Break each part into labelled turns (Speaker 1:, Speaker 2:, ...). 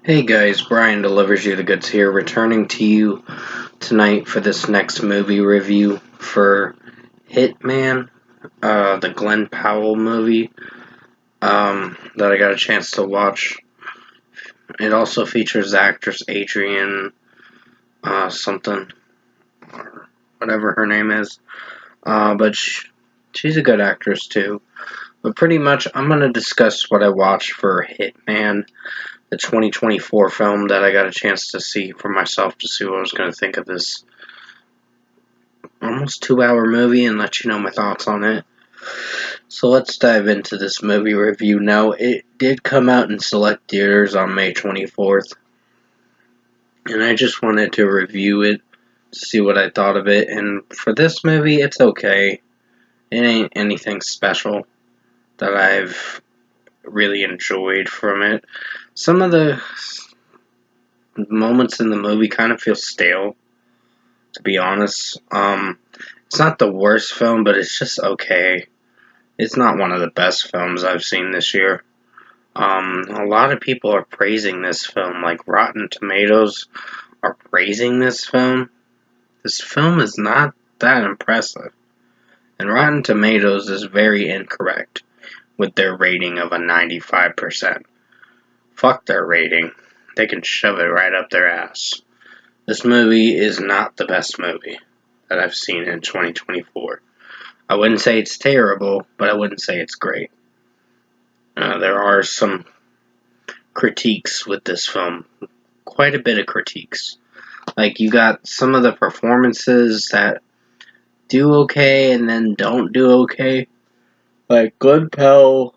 Speaker 1: Hey guys, Brian delivers you the goods here, returning to you tonight for this next movie review for Hitman, the Glenn Powell movie that I got a chance to watch. It also features the actress Adrienne something, or whatever her name is, but she's a good actress too. But pretty much, I'm going to discuss what I watched for Hitman, the 2024 film that I got a chance to see for myself to see what I was going to think of this almost 2 hour movie and let you know my thoughts on it. So let's dive into this movie review now. It did come out in select theaters on May 24th, and I just wanted to review it, see what I thought of it. And for this movie, it's okay. It ain't anything special that I've really enjoyed from it. Some of the moments in the movie kind of feel stale, to be honest. It's not the worst film, but it's just okay. It's not one of the best films I've seen this year. A lot of people are praising this film, like Rotten Tomatoes are praising this film. This film is not that impressive, and Rotten Tomatoes is very incorrect with their rating of a 95%. Fuck their rating. They can shove it right up their ass. This movie is not the best movie that I've seen in 2024. I wouldn't say it's terrible, but I wouldn't say it's great. There are some critiques with this film. Quite a bit of critiques. Like, you got some of the performances that do okay and then don't do okay. Like, Glenn Powell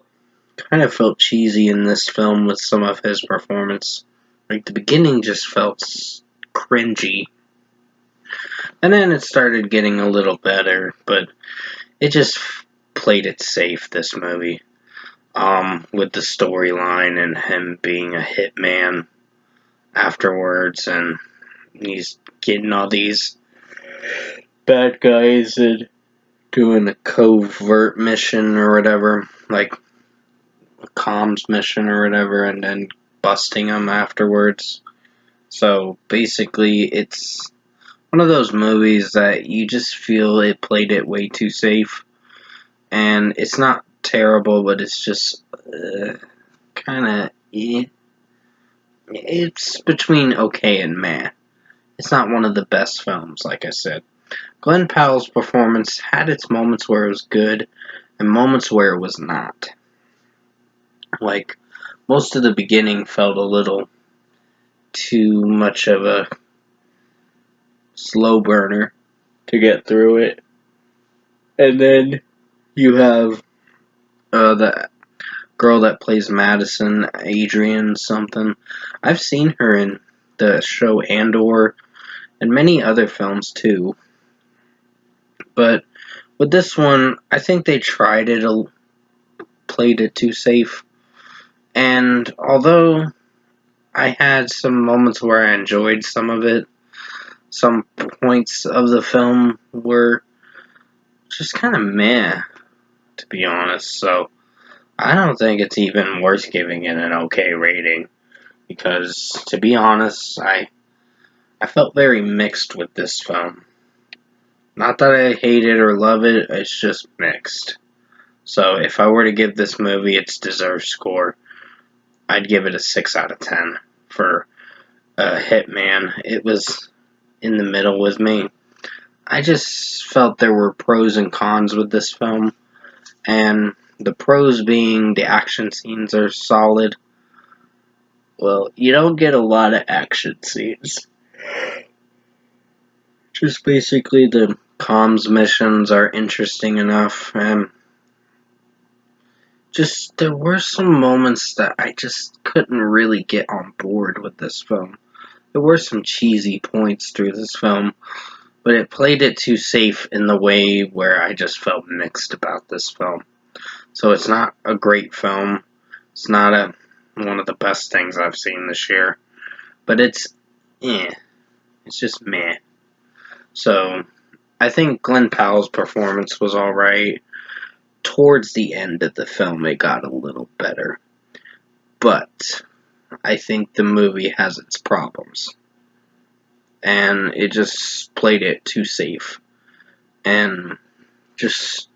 Speaker 1: kind of felt cheesy in this film with some of his performance. Like, the beginning just felt cringy. And then it started getting a little better, but it just played it safe, this movie. With the storyline and him being a hitman afterwards, and he's getting all these bad guys and doing a covert mission or whatever, like a comms mission or whatever, and then busting them afterwards. So basically, it's one of those movies that you just feel it played it way too safe, and it's not terrible, but it's just kind of it's between okay and meh. It's not one of the best films, like I said. Glenn Powell's performance had its moments where it was good and moments where it was not. Like, most of the beginning felt a little too much of a slow burner to get through it. And then you have the girl that plays Madison, Adrienne something. I've seen her in the show Andor and many other films too. But with this one, I think they played it too safe. And although I had some moments where I enjoyed some of it, some points of the film were just kind of meh, to be honest. So I don't think it's even worth giving it an okay rating. Because, to be honest, I felt very mixed with this film. Not that I hate it or love it, it's just mixed. So if I were to give this movie its deserved score, I'd give it a 6 out of 10 for Hitman. It was in the middle with me. I just felt there were pros and cons with this film, and the pros being the action scenes are solid. Well, you don't get a lot of action scenes. Just basically the comms missions are interesting enough, and just there were some moments that I just couldn't really get on board with this film. There were some cheesy points through this film, but it played it too safe in the way where I just felt mixed about this film. So it's not a great film. It's not one of the best things I've seen this year, but it's it's just meh. So I think Glenn Powell's performance was alright. Towards the end of the film, it got a little better. But I think the movie has its problems. And it just played it too safe. And just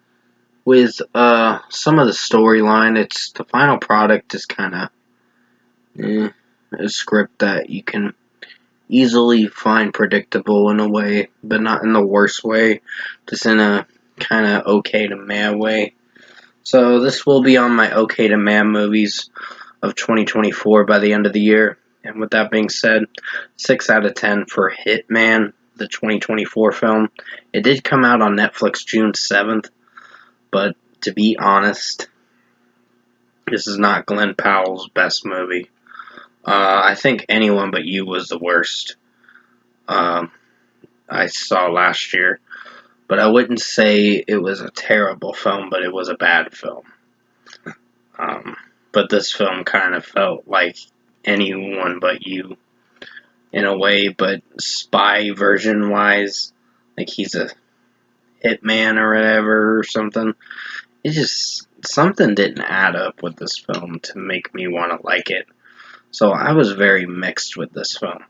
Speaker 1: with some of the storyline, it's the final product is kind of a script that you can easily find predictable in a way, but not in the worst way, just in a kind of okay to meh way. So this will be on my okay to meh movies of 2024 by the end of the year. And with that being said, 6 out of 10 for Hitman, the 2024 film. It did come out on Netflix June 7th, but to be honest, this is not Glenn Powell's best movie. I think Anyone But You was the worst I saw last year. But I wouldn't say it was a terrible film, but it was a bad film. But this film kind of felt like Anyone But You in a way, but spy version wise, like he's a hitman or whatever or something. It just, something didn't add up with this film to make me want to like it. So I was very mixed with this film.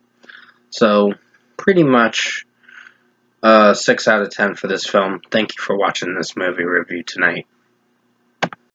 Speaker 1: So pretty much 6 out of 10 for this film. Thank you for watching this movie review tonight.